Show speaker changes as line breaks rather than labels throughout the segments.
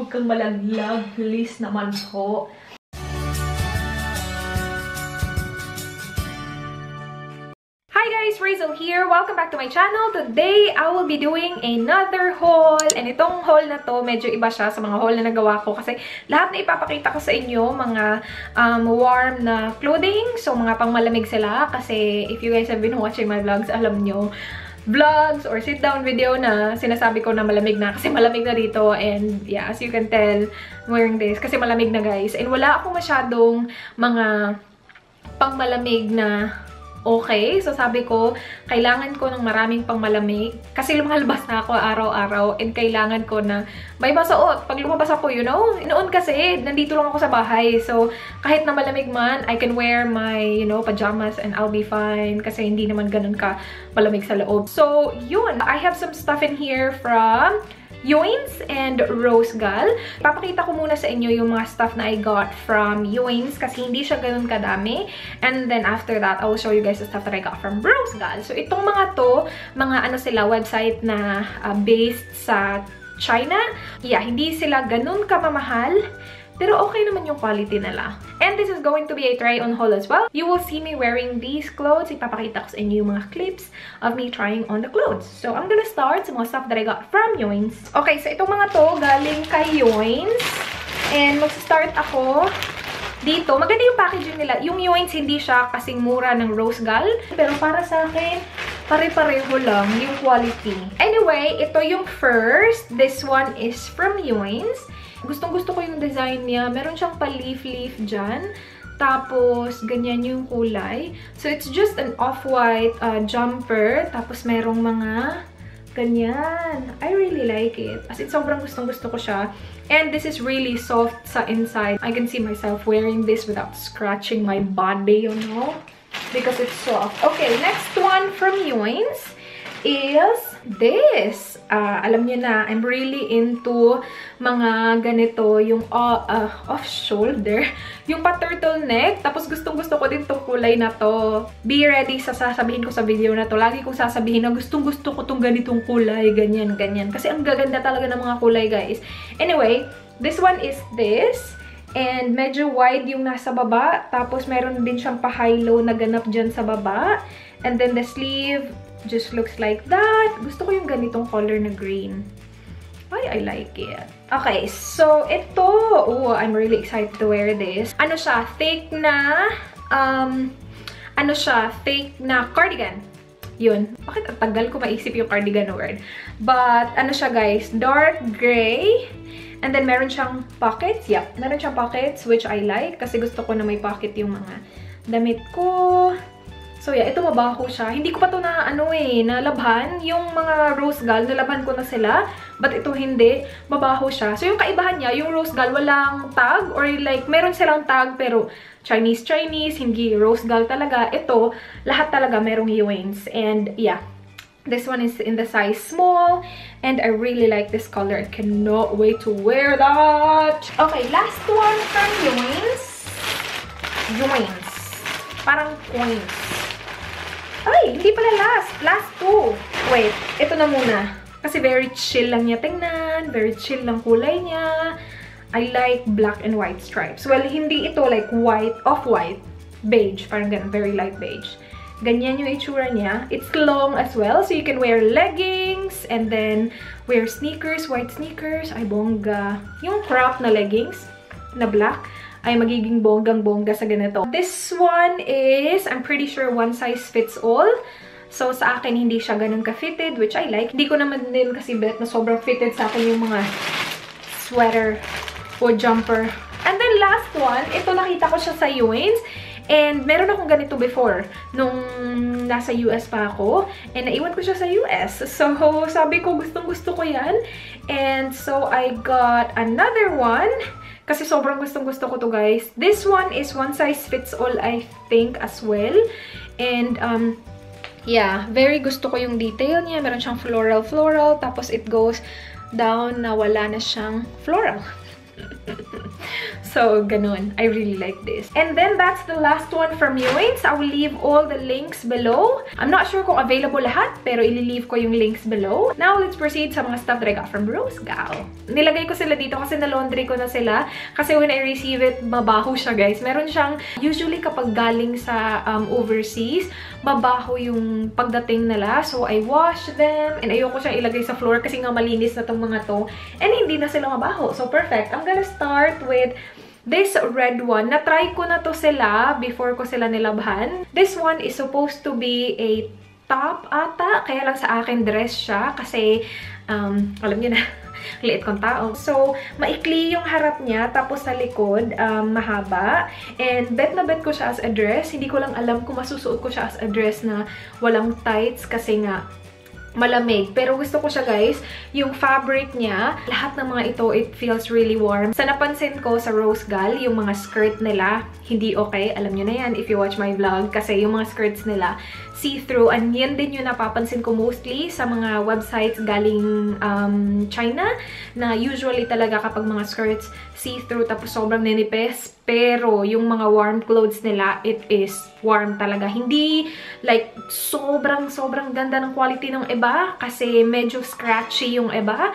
Huwag kang malaglag. Please naman po. Hi guys, Rhazel here. Welcome back to my channel. Today, I will be doing another haul. And itong haul na to, medyo iba siya sa mga haul na nagawa ko. Kasi lahat na ipapakita ko sa inyo, mga warm na clothing. So, mga pang malamig sila. Kasi if you guys have been watching my vlogs, alam nyo, vlogs or sit-down video na sinasabi ko na malamig na. Kasi malamig na dito. And yeah, as you can tell, I'm wearing this. Kasi malamig na guys. And wala akong masyadong mga pang malamig na okay, so sabi ko, kailangan ko ng maraming pang malamig. Kasi lumalabas na ako araw-araw and kailangan ko na may masuot. Pag lumabas ako, you know, noon kasi, nandito lang ako sa bahay. So, kahit na malamig man, I can wear my, you know, pajamas and I'll be fine. Kasi hindi naman ganun ka malamig sa loob. So, yun. I have some stuff in here from Yoins and Rose Gal. Papakita ko muna sa inyo yung mga stuff na I got from Yoins kasi hindi siya ganun kadami. And then after that, I will show you guys the stuff that I got from Rose Gal. So itong mga to, mga ano sila, website na based sa China. Yeah, hindi sila ganun kamamahal. Pero okay naman yung quality nila. And this is going to be a try-on haul as well. You will see me wearing these clothes. Ipapakita ko sa inyo yung mga clips of me trying on the clothes. So, I'm gonna start sa mga stuff that I got from Yoins. Okay, so itong mga to, galing kay Yoins. And mag-start ako dito. Maganda yung packaging nila. Yung Yoins, hindi siya kasing mura ng Rose Gal. Pero para sa akin, pare-pareho lang yung quality. Anyway, ito yung first. This one is from Yoins. Gustong-gusto ko yung design niya. Meron siyang pa-leaf-leaf dyan. Tapos, ganyan yung kulay. So, it's just an off-white jumper. Tapos, merong mga ganyan. I really like it. As in, sobrang gustong-gusto ko siya. And this is really soft sa inside. I can see myself wearing this without scratching my body, you know? Because it's soft. Okay, next one from Yoins is this. Alam niyo na, I'm really into mga ganito, yung off-shoulder, yung pa-turtleneck. Tapos gustong-gusto ko din itong kulay na to. Be ready sa sasabihin ko sa video na to. Lagi kong sasabihin na gustong-gusto ko itong ganitong kulay, ganyan, ganyan. Kasi ang gaganda talaga ng mga kulay, guys. Anyway, this one is this. And medyo wide yung nasa baba. Tapos meron din siyang pa-high-low na ganap dyan sa baba. And then the sleeve just looks like that. Gusto ko yung ganitong color na green. Ay, I like it. Okay, so ito. Oh, I'm really excited to wear this. Ano siya? Fake na, ano siya? Fake na cardigan. Yun. Bakit ang tagal ko maisip yung cardigan word? But, ano siya guys? Dark gray. And then, meron siyang pockets. Yep, meron siyang pockets, which I like. Kasi gusto ko na may pocket yung mga damit ko. So yeah, ito mabaho siya. Hindi ko pa to na nalabhan. Yung mga Rose Gal, nalabhan ko na sila. But ito hindi. Mabaho siya. So yung kaibahan niya, yung Rose Gal walang tag. Or like, meron silang tag pero Chinese, hindi Rose Gal talaga. Ito, lahat talaga merong Yoins. And yeah, this one is in the size small. And I really like this color. I cannot wait to wear that. Okay, last one from Yoins. Yoins. Parang coins. Ay, hindi pala last. Last two. Wait, ito na muna. Kasi very chill lang niya tingnan. Very chill lang kulay niya. I like black and white stripes. Well, hindi ito like white, off-white. Beige. Parang ganun. Very light beige. Ganyan yung itsura niya. It's long as well. So you can wear leggings. And then wear sneakers. White sneakers. Ay, bongga. Yung crop na leggings na black ay magiging bonggang-bongga sa ganito. This one is, I'm pretty sure one size fits all. So, sa akin, hindi siya ganun ka-fitted, which I like. Hindi ko naman din kasi bet na sobrang fitted sa akin yung mga sweater o jumper. And then, last one, ito nakita ko siya sa Yoins. And meron akong ganito before, nung nasa US pa ako. And naiwan ko siya sa US. So, sabi ko, gustong-gusto ko yan. And so, I got another one. Kasi sobrang gustong-gusto ko to, guys. This one is one size fits all, I think, as well. And, yeah, very gusto ko yung detail niya. Meron siyang floral. Tapos, it goes down na wala na siyang floral. So, ganun. I really like this. And then, that's the last one from Yoins. I will leave all the links below. I'm not sure kung available lahat, pero ililive ko yung links below. Now, let's proceed sa mga stuff that I got from Rose Gal. Nilagay ko sila dito kasi na-laundry ko na sila. Kasi when I receive it, mabaho siya, guys. Meron siyang, usually kapag galing sa overseas, mabaho yung pagdating nila. So, I wash them. And ayoko siyang ilagay sa floor kasi nga malinis na tong mga to. And hindi na sila mabaho. So, perfect. I'm gonna start with this red one. Na-try ko na to sila before ko sila nilabhan. This one is supposed to be a top ata. Kaya lang sa akin dress siya. Kasi, alam niyo na, liit kong tao. So, maikli yung harap niya. Tapos sa likod, mahaba. And bet na bet ko siya as a dress. Hindi ko lang alam kung masusuot ko siya as a dress na walang tights. Kasi nga, malamig. Pero gusto ko siya, guys. Yung fabric niya, lahat ng mga ito, it feels really warm. Sa napansin ko sa Rose Gal, yung mga skirt nila, hindi okay. Alam nyo na yan if you watch my vlog. Kasi yung mga skirts nila, see-through. And yan din yung napapansin ko mostly sa mga websites galing China. Na usually talaga kapag mga skirts, see-through tapos sobrang ninipis. Pero yung mga warm clothes nila, it is warm talaga. Hindi like sobrang ganda ng quality ng iba kasi medyo scratchy yung iba.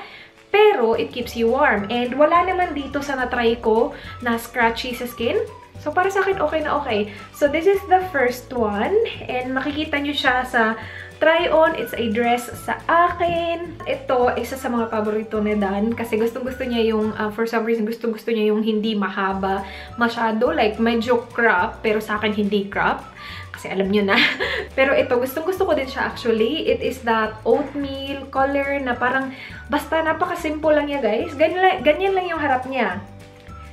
Pero it keeps you warm. And wala naman dito sa na-try ko na scratchy sa skin. So, para sa akin, okay na okay. So, this is the first one. And makikita nyo siya sa try-on. It's a dress sa akin. Ito, isa sa mga paborito ni Dan. Kasi gustong-gusto niya yung, for some reason, gustong-gusto niya yung hindi mahaba masyado. Like, medyo crop. Pero sa akin, hindi crop. Kasi alam nyo na. Pero ito, gustong-gusto ko din siya actually. It is that oatmeal color na parang, basta napaka-simple lang niya, guys. Ganyan lang yung harap niya.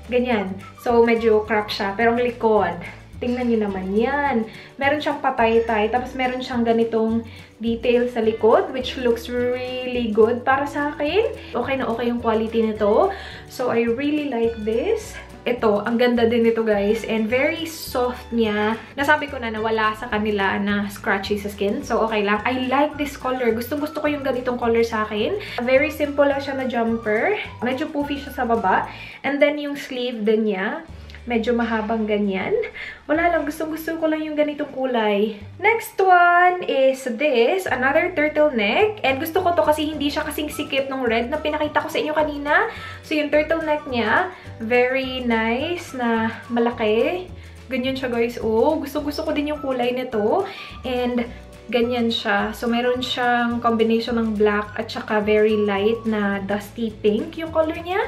Ganyan. So, medyo crop siya. Pero ang likod, tingnan nyo naman yan. Meron siyang patay-tay. Tapos meron siyang ganitong detail sa likod, which looks really good para sa akin. Okay na okay yung quality nito. So, I really like this. Ito, ang ganda din nito, guys. And very soft niya. Nasabi ko na nawala sa kanila na scratchy sa skin. So, okay lang. I like this color. Gustong-gusto ko yung ganitong color sa akin. Very simple lang siya na jumper. Medyo poofy siya sa baba. And then, yung sleeve din niya. Medyo mahabang ganyan. Wala lang. Gustong-gusto ko lang yung ganitong kulay. Next one is this. Another turtleneck. And gusto ko to kasi hindi siya kasing sikip ng red na pinakita ko sa inyo kanina. So, yung turtleneck niya, very nice na malaki. Ganyan siya, guys. Oh, gusto-gusto ko din yung kulay nito. And ganyan siya. So, meron siyang combination ng black at saka very light na dusty pink yung color niya.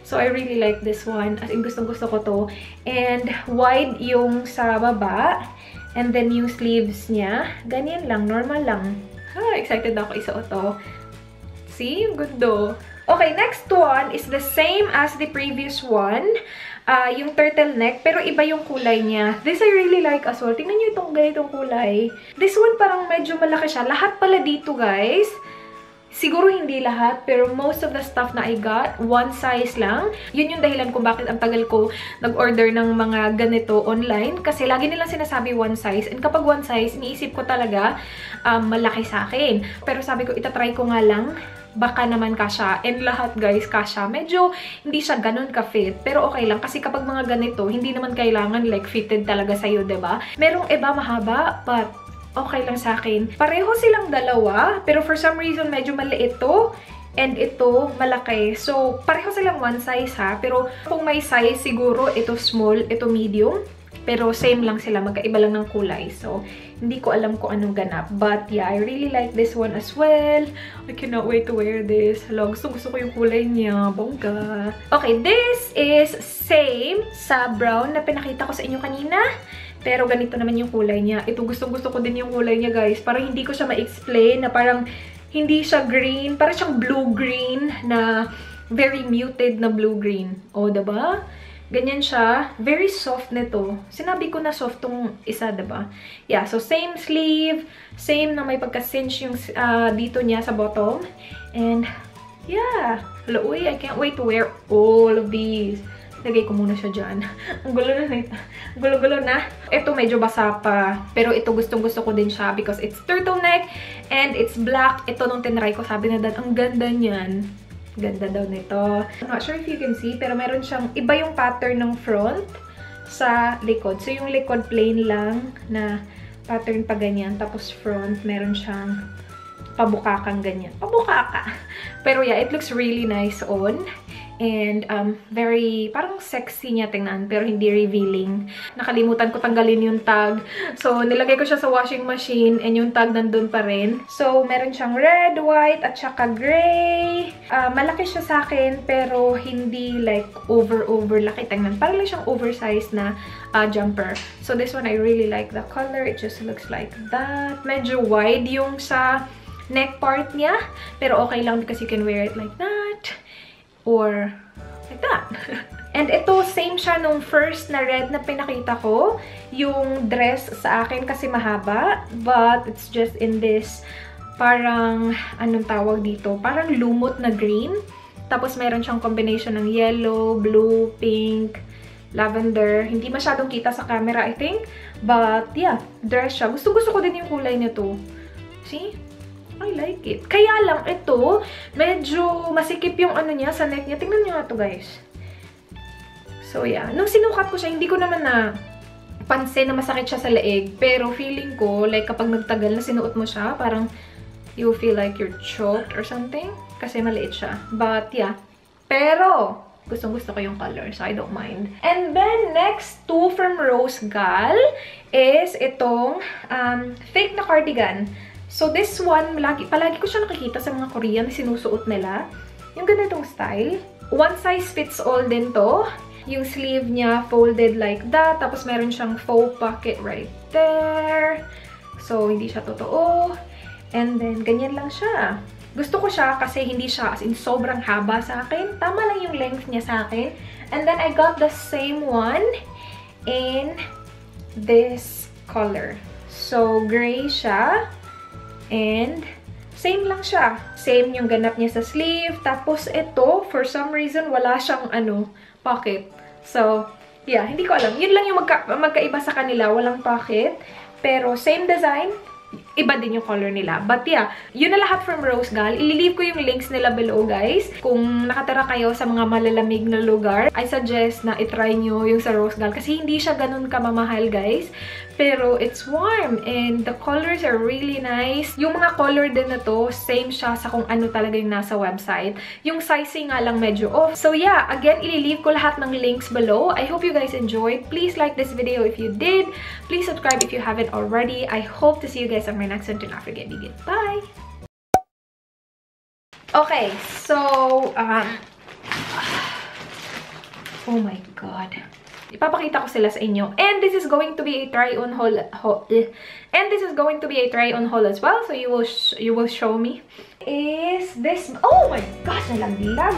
So, I really like this one. As in, gustong-gusto ko to. And wide yung sa baba. And then, yung sleeves niya. Ganyan lang. Normal lang. Excited ako isuot to. See? Good do. Okay, next one is the same as the previous one. Yung turtleneck. Pero iba yung kulay niya. This I really like as well. Tingnan nyo itong ganitong kulay. This one parang medyo malaki siya. Lahat pala dito, guys. Siguro hindi lahat, pero most of the stuff na I got, one size lang. Yun yung dahilan kung bakit ang tagal ko nag-order ng mga ganito online. Kasi lagi nilang sinasabi one size. And kapag one size, iniisip ko talaga malaki sa akin. Pero sabi ko, itatry ko nga lang. Baka naman kasha. And lahat, guys, kasha. Medyo hindi siya ganun ka-fit. Pero okay lang. Kasi kapag mga ganito, hindi naman kailangan like fitted talaga sa'yo, diba? Merong iba mahaba, but okay lang sa akin. Pareho silang dalawa, pero for some reason, medyo maliit to. And ito, malaki. So, pareho silang one size ha. Pero kung may size, siguro ito small, ito medium. Pero same lang sila, magkaiba lang ng kulay. So, hindi ko alam kung anong ganap. But yeah, I really like this one as well. I cannot wait to wear this. Hello, gusto ko yung kulay niya. Bongga. Okay, this is same sa brown na pinakita ko sa inyo kanina. Pero ganito naman yung kulay niya. Ito, gustong-gusto ko din yung kulay niya, guys. Parang hindi ko siya ma-explain na parang hindi siya green. Parang siyang blue-green na very muted na blue-green. O, diba? Ganyan siya. Very soft nito. Sinabi ko na soft tong isa, diba? Yeah, so same sleeve. Same na may pagka-cinch yung dito niya sa bottom. And, yeah. Hello, uy, I can't wait to wear all of these. Lagay ko muna siya dyan. Ang gulo na nito. Gulo-gulo na. Ito medyo basa pa. Pero ito gustong-gusto ko din siya because it's turtleneck and it's black. Ito nung tinry ko, sabi na Dan, ang ganda niyan. Ganda daw nito. I'm not sure if you can see, pero meron siyang iba yung pattern ng front sa likod. So, yung likod plain lang na pattern pa ganyan. Tapos front, meron siyang pabukakang ganyan. Pabukaka! Pero yeah, it looks really nice on. And very, parang sexy niya tingnan, pero hindi revealing. Nakalimutan ko tanggalin yung tag. So, nilagay ko siya sa washing machine and yung tag nandun pa rin. So, meron siyang red, white, at saka gray. Malaki siya sa akin, pero hindi like over laki tingnan. Parang lang siyang oversized na jumper. So, this one, I really like the color. It just looks like that. Medyo wide yung sa neck part niya, pero okay lang because you can wear it like that. Or like that. And ito, same siya nung first na red na pinakita ko. Yung dress sa akin kasi mahaba. But it's just in this parang, anong tawag dito? Parang lumot na green. Tapos meron siyang combination ng yellow, blue, pink, lavender. Hindi masyadong kita sa camera, I think. But yeah, dress siya. Gusto ko din yung kulay nito. See? I like it. Kaya lang, ito, medyo masikip yung ano niya sa neck niya. Tingnan niyo nga to, guys. So, yeah. Nung sinukat ko siya, hindi ko naman na pansin na masakit siya sa leeg. Pero feeling ko, like kapag nagtagal na sinuot mo siya, parang you feel like you're choked or something. Kasi maliit siya. But, yeah. Pero, gustong-gusto ko yung color, so I don't mind. And then, next, two from Rose Gal is itong fake na cardigan. So, this one, palagi ko siya nakikita sa mga Korean na sinusuot nila. Yung ganitong style. One size fits all din to. Yung sleeve niya folded like that. Tapos, meron siyang faux pocket right there. So, hindi siya totoo. And then, ganyan lang siya. Gusto ko siya kasi hindi siya as in sobrang haba sa akin. Tama lang yung length niya sa akin. And then, I got the same one in this color. So, gray siya. And, same lang siya. Same yung ganap niya sa sleeve. Tapos, ito, for some reason, wala siyang, pocket. So, yeah, hindi ko alam. Yun lang yung magkaiba sa kanila. Walang pocket. Pero, same design. Iba din yung color nila. But yeah, yun na lahat from Rose Gal. Ililive ko yung links nila below, guys. Kung nakatira kayo sa mga malalamig na lugar, I suggest na itry nyo yung sa Rose Gal. Kasi hindi siya ganun kamamahal, guys. Pero it's warm and the colors are really nice. Yung mga color din na to, same siya sa kung ano talaga yung nasa website. Yung sizing nga lang medyo off. So yeah, again, ililive ko lahat ng links below. I hope you guys enjoyed. Please like this video if you did. Please subscribe if you haven't already. I hope to see you guys on my next one. Do not forget, begin. Bye! Okay, so, oh my god. Ipapakita ko sila sa inyo. And this is going to be a try-on haul. And this is going to be a try-on haul as well. So you will show me. Is this... Oh my gosh! Nalaglag!